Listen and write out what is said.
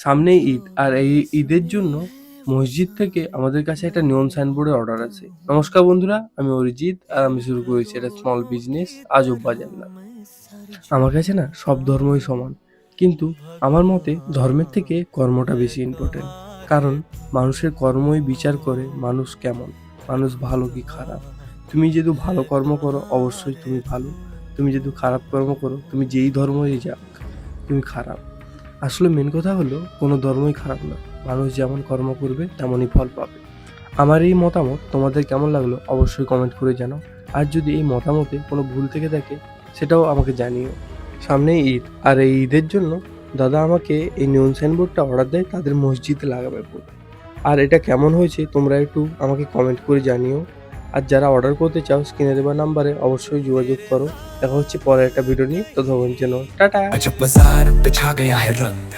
সামনেই ঈদ, আর এই ঈদের জন্য মসজিদ থেকে আমাদের কাছে একটা নিয়ন সাইনবোর্ডের অর্ডার আছে। নমস্কার বন্ধুরা, আমি অরিজিৎ আর আমি শুরু করেছি একটা স্মল বিজনেস আজব বাজার নাম। আমার কাছে না সব ধর্মই সমান, কিন্তু আমার মতে ধর্মের থেকে কর্মটা বেশি ইম্পর্টেন্ট। কারণ মানুষের কর্মই বিচার করে মানুষ কেমন, মানুষ ভালো কি খারাপ। তুমি যদি ভালো কর্ম করো অবশ্যই তুমি ভালো, তুমি যদি খারাপ কর্ম করো তুমি যেই ধর্মই যাক তুমি খারাপ। আসলে মেন কথা হলো কোনো ধর্মই খারাপ না, মানুষ যেমন কর্ম করবে তেমনই ফল পাবে। আমার এই মতামত তোমাদের কেমন লাগলো অবশ্যই কমেন্ট করে জানাও। আর যদি এই মতামতে কোনো ভুল থেকে থাকে সেটাও আমাকে জানিও। সামনেই ঈদ, আর এই ঈদের জন্য দাদা আমাকে এই নিয়ন সাইনবোর্ডটা অর্ডার দেয় তাদের মসজিদে লাগাবে বলে। আর এটা কেমন হয়েছে তোমরা একটু আমাকে কমেন্ট করে জানিও। আর যারা অর্ডার করতে চাও স্ক্রিনে দেওয়া নাম্বারে অবশ্যই যোগাযোগ করো। দেখা হচ্ছে পরে একটা ভিডিও নিয়ে, ততক্ষণ যেন টাটা। अजब बाजार पे छा गया है रंग।